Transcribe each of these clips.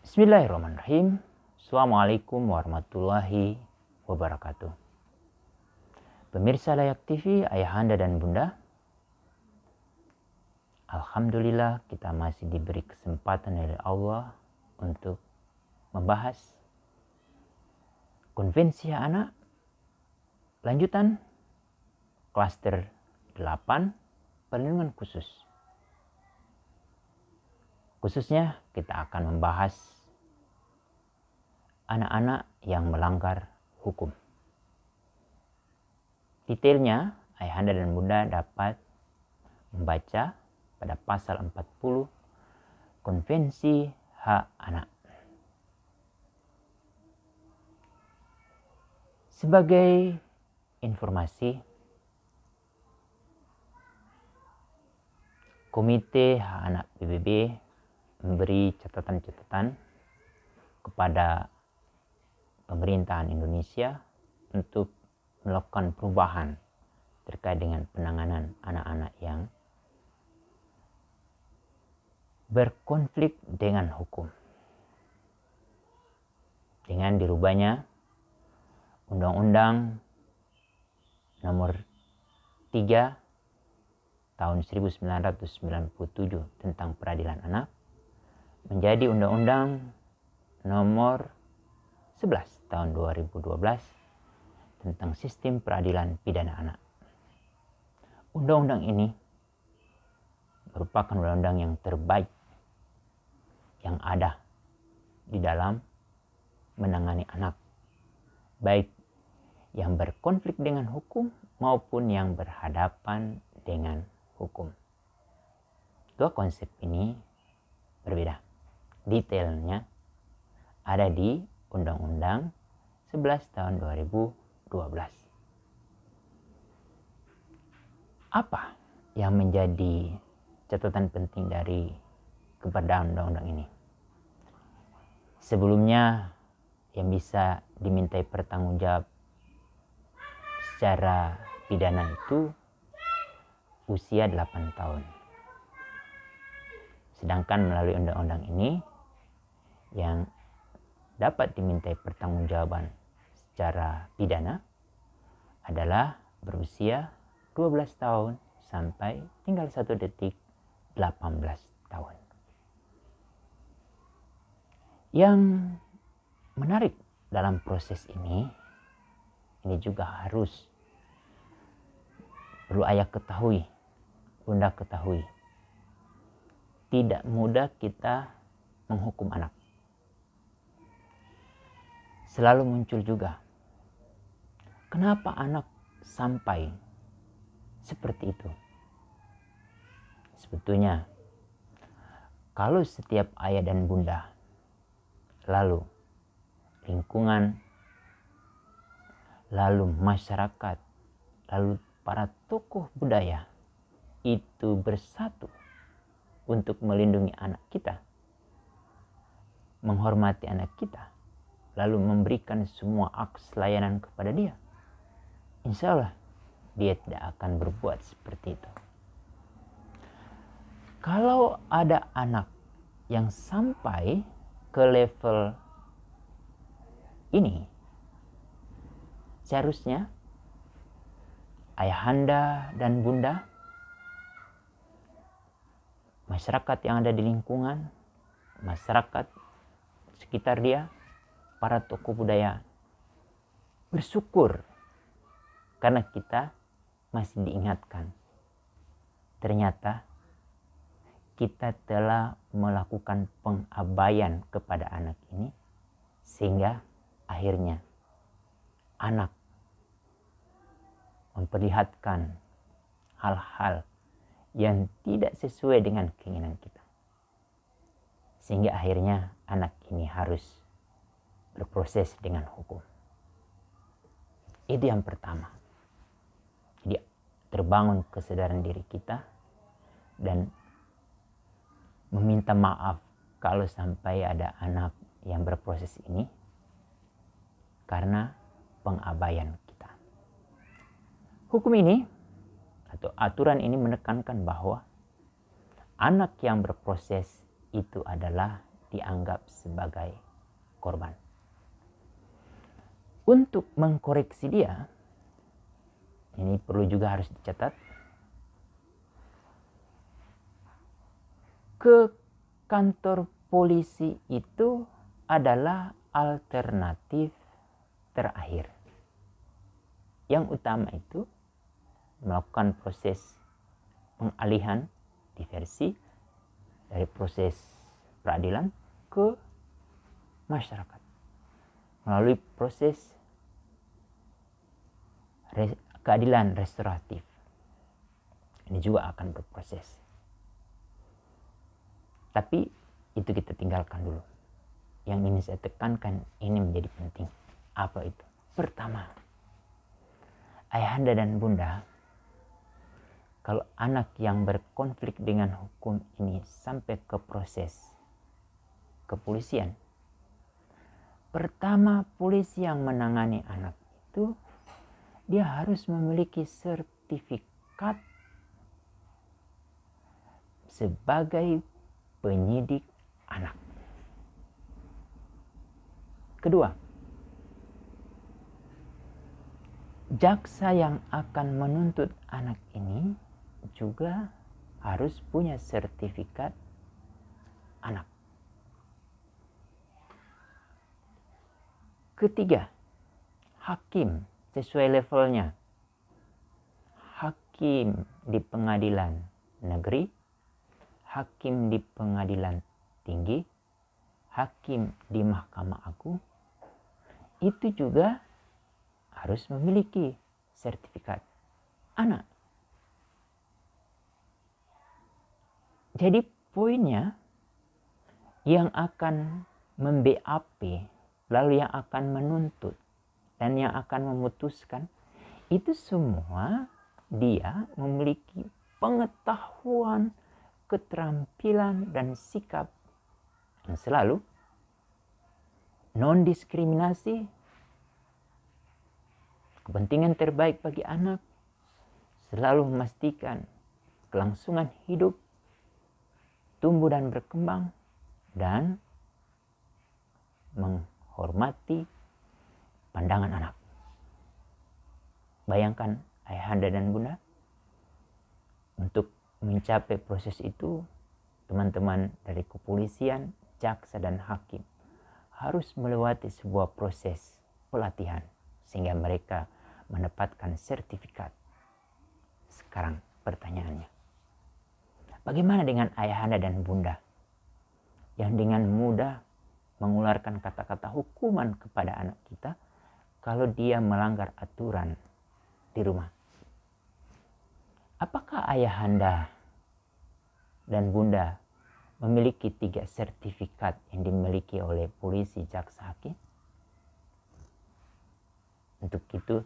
Bismillahirrahmanirrahim. Assalamualaikum warahmatullahi wabarakatuh. Pemirsa Layak TV, ayahanda dan bunda, alhamdulillah kita masih diberi kesempatan dari Allah untuk membahas konvensi hak anak lanjutan klaster 8 perlindungan khusus. Khususnya kita akan membahas anak-anak yang melanggar hukum. Detailnya, ayahanda dan bunda dapat membaca pada pasal 40 Konvensi Hak Anak. Sebagai informasi, Komite Hak Anak PBB memberi catatan-catatan kepada pemerintahan Indonesia untuk melakukan perubahan terkait dengan penanganan anak-anak yang berkonflik dengan hukum. Dengan dirubahnya Undang-Undang Nomor 3 tahun 1997 tentang peradilan anak menjadi Undang-Undang Nomor 11 tahun 2012 tentang sistem peradilan pidana anak. Undang-undang ini merupakan undang-undang yang terbaik yang ada di dalam menangani anak, baik yang berkonflik dengan hukum maupun yang berhadapan dengan hukum. Dua konsep ini berbeda. Detailnya ada di Undang-Undang 11 tahun 2012. Apa yang menjadi catatan penting dari keberadaan undang-undang ini? Sebelumnya, yang bisa dimintai pertanggungjawab secara pidana itu usia 8 tahun. Sedangkan melalui undang-undang ini yang dapat dimintai pertanggungjawaban secara pidana adalah berusia 12 tahun sampai tinggal 1 detik 18 tahun. Yang menarik dalam proses ini juga harus perlu ayah ketahui, bunda ketahui. Tidak mudah kita menghukum anak. Selalu muncul juga, kenapa anak sampai seperti itu? Sebetulnya, kalau setiap ayah dan bunda, lalu lingkungan, lalu masyarakat, lalu para tokoh budaya itu bersatu untuk melindungi anak kita, menghormati anak kita, lalu memberikan semua akses layanan kepada dia, insya Allah dia tidak akan berbuat seperti itu. Kalau ada anak yang sampai ke level ini, seharusnya ayahanda dan bunda, masyarakat yang ada di lingkungan, masyarakat sekitar dia, para tokoh budaya bersyukur karena kita masih diingatkan. Ternyata kita telah melakukan pengabaian kepada anak ini sehingga akhirnya anak memperlihatkan hal-hal yang tidak sesuai dengan keinginan kita. Sehingga akhirnya anak ini harus berproses dengan hukum. Itu yang pertama. Jadi terbangun kesadaran diri kita dan meminta maaf kalau sampai ada anak yang berproses ini karena pengabaian kita. Hukum ini atau aturan ini menekankan bahwa anak yang berproses itu adalah dianggap sebagai korban. Untuk mengkoreksi dia, ini perlu juga harus dicatat, ke kantor polisi itu adalah alternatif terakhir. Yang utama itu melakukan proses pengalihan diversi dari proses peradilan ke masyarakat melalui proses keadilan restoratif. Ini juga akan berproses. Tapi itu kita tinggalkan dulu. Yang ingin saya tekankan ini menjadi penting. Apa itu? Pertama, ayahanda dan bunda, kalau anak yang berkonflik dengan hukum ini sampai ke proses kepolisian, pertama polisi yang menangani anak itu dia harus memiliki sertifikat sebagai penyidik anak. Kedua, jaksa yang akan menuntut anak ini juga harus punya sertifikat anak. Ketiga, hakim sesuai levelnya. Hakim di pengadilan negeri, hakim di pengadilan tinggi, hakim di Mahkamah Agung, itu juga harus memiliki sertifikat anak. Jadi poinnya, yang akan mem-BAP, lalu yang akan menuntut, dan yang akan memutuskan, itu semua dia memiliki pengetahuan, keterampilan, dan sikap yang selalu non-diskriminasi, kepentingan terbaik bagi anak, selalu memastikan kelangsungan hidup, tumbuh dan berkembang, dan menghormati pandangan anak. Bayangkan ayahanda dan bunda, untuk mencapai proses itu, teman-teman dari kepolisian, jaksa, dan hakim harus melewati sebuah proses pelatihan sehingga mereka mendapatkan sertifikat. Sekarang pertanyaannya, bagaimana dengan ayahanda dan bunda yang dengan mudah mengeluarkan kata-kata hukuman kepada anak kita kalau dia melanggar aturan di rumah? Apakah ayahanda dan bunda memiliki 3 sertifikat yang dimiliki oleh polisi, jaksa, hakim? Untuk itu,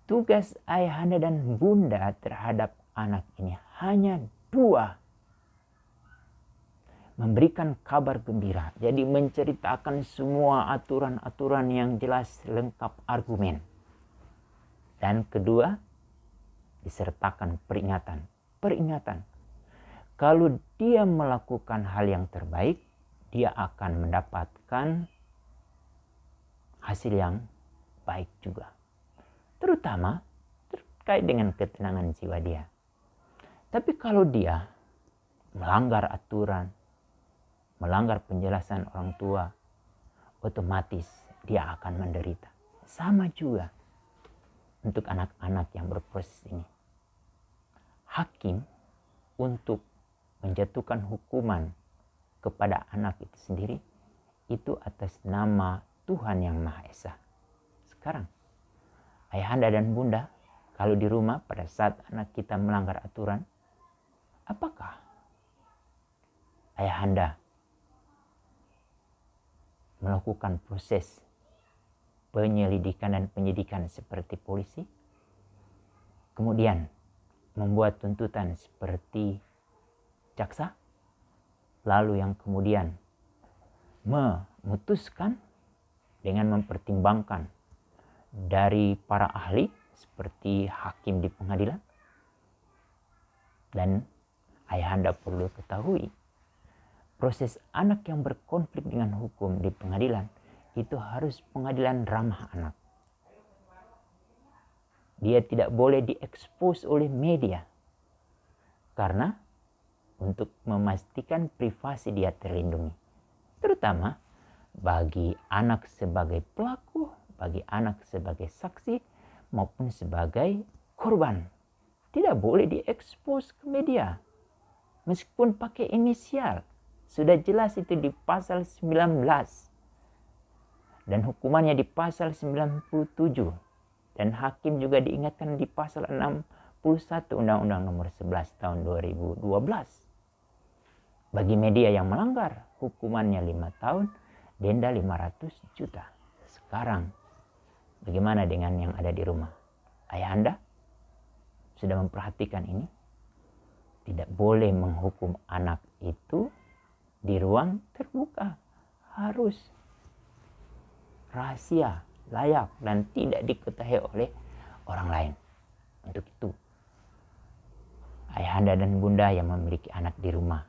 tugas ayahanda dan bunda terhadap anak ini hanya 2. Memberikan kabar gembira. Jadi menceritakan semua aturan-aturan yang jelas, lengkap argumen. Dan kedua, disertakan peringatan. Peringatan. Kalau dia melakukan hal yang terbaik, dia akan mendapatkan hasil yang baik juga. Terutama terkait dengan ketenangan jiwa dia. Tapi kalau dia melanggar aturan, melanggar penjelasan orang tua, otomatis dia akan menderita. Sama juga untuk anak-anak yang berproses ini. Hakim untuk menjatuhkan hukuman kepada anak itu sendiri, itu atas nama Tuhan Yang Maha Esa. Sekarang, ayahanda dan bunda, kalau di rumah pada saat anak kita melanggar aturan, apakah ayahanda melakukan proses penyelidikan dan penyidikan seperti polisi? Kemudian membuat tuntutan seperti jaksa? Lalu yang kemudian memutuskan dengan mempertimbangkan dari para ahli seperti hakim di pengadilan? Dan ayahanda perlu ketahui, proses anak yang berkonflik dengan hukum di pengadilan itu harus pengadilan ramah anak. Dia tidak boleh diekspos oleh media karena untuk memastikan privasi dia terlindungi, terutama bagi anak sebagai pelaku, bagi anak sebagai saksi maupun sebagai korban. Tidak boleh diekspos ke media meskipun pakai inisial. Sudah jelas itu di pasal 19 dan hukumannya di pasal 97, dan hakim juga diingatkan di pasal 61 Undang-Undang Nomor 11 Tahun 2012. Bagi media yang melanggar, hukumannya 5 tahun, denda 500 juta. Sekarang bagaimana dengan yang ada di rumah? Ayah Anda sudah memperhatikan ini? Tidak boleh menghukum anak itu di ruang terbuka, harus rahasia, layak, dan tidak diketahui oleh orang lain. Untuk itu, ayah Anda dan bunda yang memiliki anak di rumah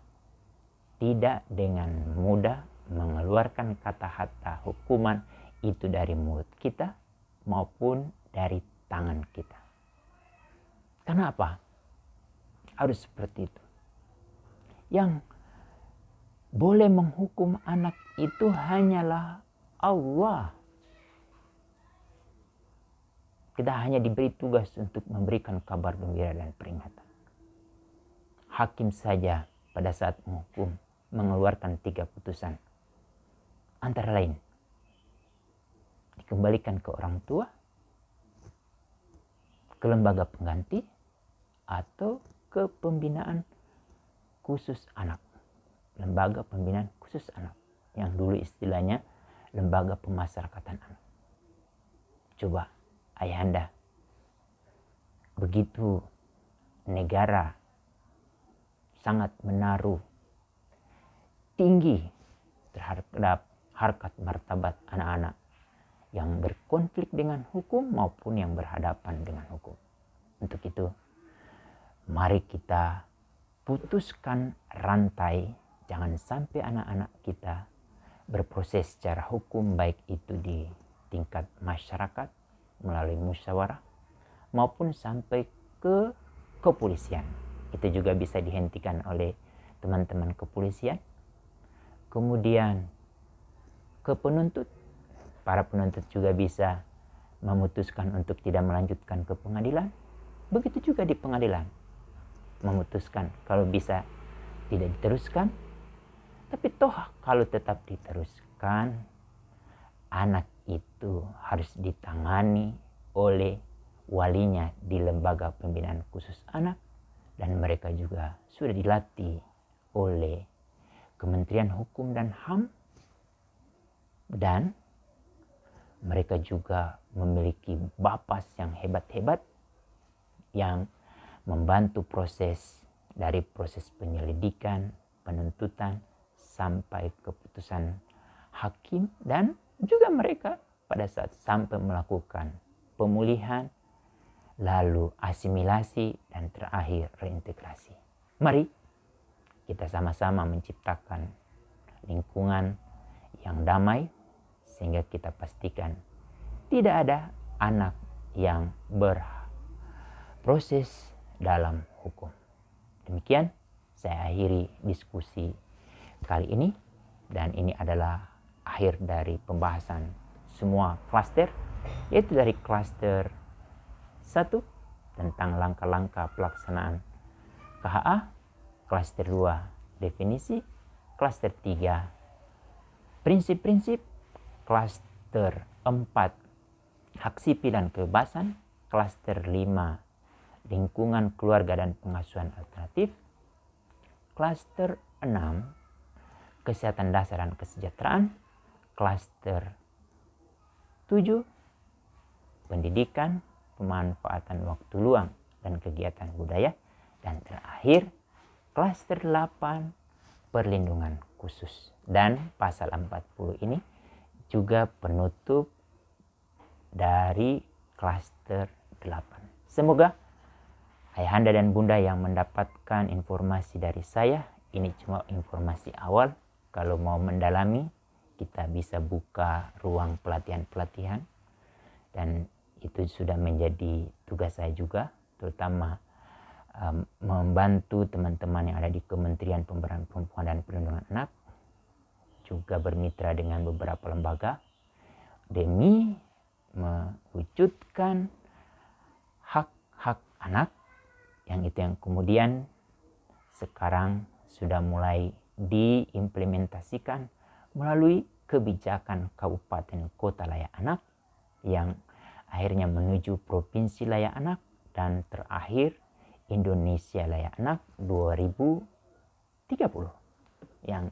tidak dengan mudah mengeluarkan kata-kata hukuman itu dari mulut kita maupun dari tangan kita. Kenapa harus seperti itu? Yang boleh menghukum anak itu hanyalah Allah. Kita hanya diberi tugas untuk memberikan kabar gembira dan peringatan. Hakim saja pada saat menghukum mengeluarkan 3 putusan. Antara lain, dikembalikan ke orang tua, ke lembaga pengganti, atau ke pembinaan khusus anak. Lembaga pembinaan khusus anak, yang dulu istilahnya lembaga pemasyarakatan anak. Coba ayah Anda, begitu negara sangat menaruh tinggi terhadap harkat martabat anak-anak yang berkonflik dengan hukum maupun yang berhadapan dengan hukum. Untuk itu, mari kita putuskan rantai. Jangan sampai anak-anak kita berproses secara hukum, baik itu di tingkat masyarakat melalui musyawarah maupun sampai ke kepolisian. Itu juga bisa dihentikan oleh teman-teman kepolisian. Kemudian ke penuntut. Para penuntut juga bisa memutuskan untuk tidak melanjutkan ke pengadilan. Begitu juga di pengadilan. Memutuskan kalau bisa tidak diteruskan. Tapi toh kalau tetap diteruskan, anak itu harus ditangani oleh walinya di lembaga pembinaan khusus anak, dan mereka juga sudah dilatih oleh Kementerian Hukum dan HAM, dan mereka juga memiliki bapas yang hebat-hebat yang membantu proses dari proses penyelidikan, penuntutan, sampai keputusan hakim, dan juga mereka pada saat sampai melakukan pemulihan, lalu asimilasi, dan terakhir reintegrasi. Mari kita sama-sama menciptakan lingkungan yang damai sehingga kita pastikan tidak ada anak yang berproses dalam hukum. Demikian saya akhiri diskusi kali ini, dan ini adalah akhir dari pembahasan semua klaster, yaitu dari klaster 1 tentang langkah-langkah pelaksanaan KHA, klaster 2 definisi, klaster 3 prinsip-prinsip, klaster 4 hak sipil dan kebebasan, klaster 5 lingkungan keluarga dan pengasuhan alternatif, klaster 6 kesehatan dasar dan kesejahteraan, klaster 7 pendidikan, pemanfaatan waktu luang dan kegiatan budaya, dan terakhir klaster 8 perlindungan khusus. Dan pasal 40 ini juga penutup dari klaster 8. Semoga ayahanda dan bunda yang mendapatkan informasi dari saya, ini cuma informasi awal, Kalau mau mendalami, kita bisa buka ruang pelatihan-pelatihan, dan itu sudah menjadi tugas saya juga, terutama membantu teman-teman yang ada di Kementerian Pemberdayaan Perempuan dan Perlindungan Anak, juga bermitra dengan beberapa lembaga demi mewujudkan hak-hak anak, yang itu yang kemudian sekarang sudah mulai diimplementasikan melalui kebijakan Kabupaten Kota Layak Anak, yang akhirnya menuju Provinsi Layak Anak, dan terakhir Indonesia Layak Anak 2030, yang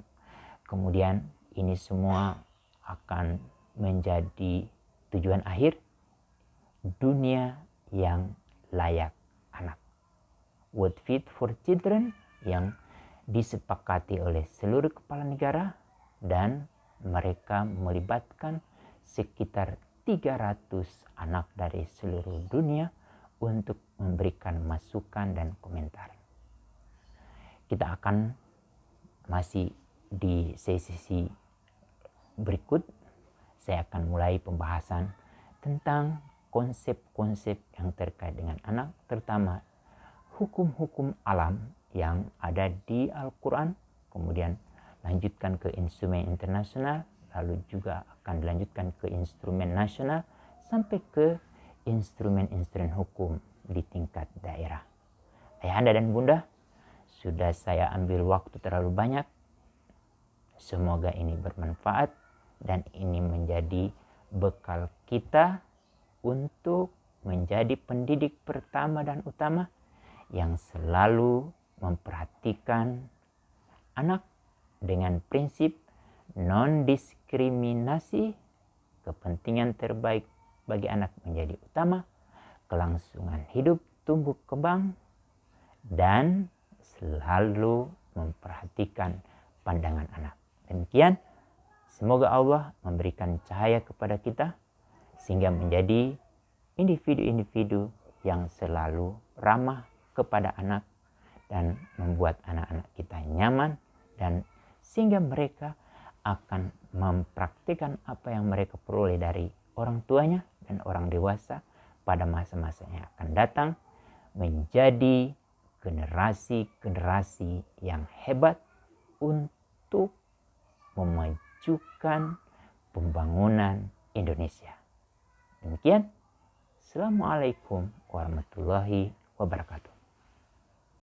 kemudian ini semua akan menjadi tujuan akhir dunia yang layak anak. World Fit for Children yang disepakati oleh seluruh kepala negara, dan mereka melibatkan sekitar 300 anak dari seluruh dunia untuk memberikan masukan dan komentar. Kita akan masih di sesi berikut, saya akan mulai pembahasan tentang konsep-konsep yang terkait dengan anak, terutama hukum-hukum alam yang ada di Al-Quran, kemudian lanjutkan ke instrumen internasional, lalu juga akan dilanjutkan ke instrumen nasional, sampai ke instrumen-instrumen hukum di tingkat daerah. Ayahanda dan Bunda, sudah saya ambil waktu terlalu banyak. Semoga ini bermanfaat dan ini menjadi bekal kita untuk menjadi pendidik pertama dan utama yang selalu memperhatikan anak dengan prinsip non-diskriminasi, kepentingan terbaik bagi anak menjadi utama, kelangsungan hidup tumbuh kembang, dan selalu memperhatikan pandangan anak. Demikian, semoga Allah memberikan cahaya kepada kita sehingga menjadi individu-individu yang selalu ramah kepada anak dan membuat anak-anak kita nyaman, dan sehingga mereka akan mempraktikkan apa yang mereka peroleh dari orang tuanya dan orang dewasa pada masa-masa yang akan datang, menjadi generasi-generasi yang hebat untuk memajukan pembangunan Indonesia. Demikian, Assalamualaikum warahmatullahi wabarakatuh.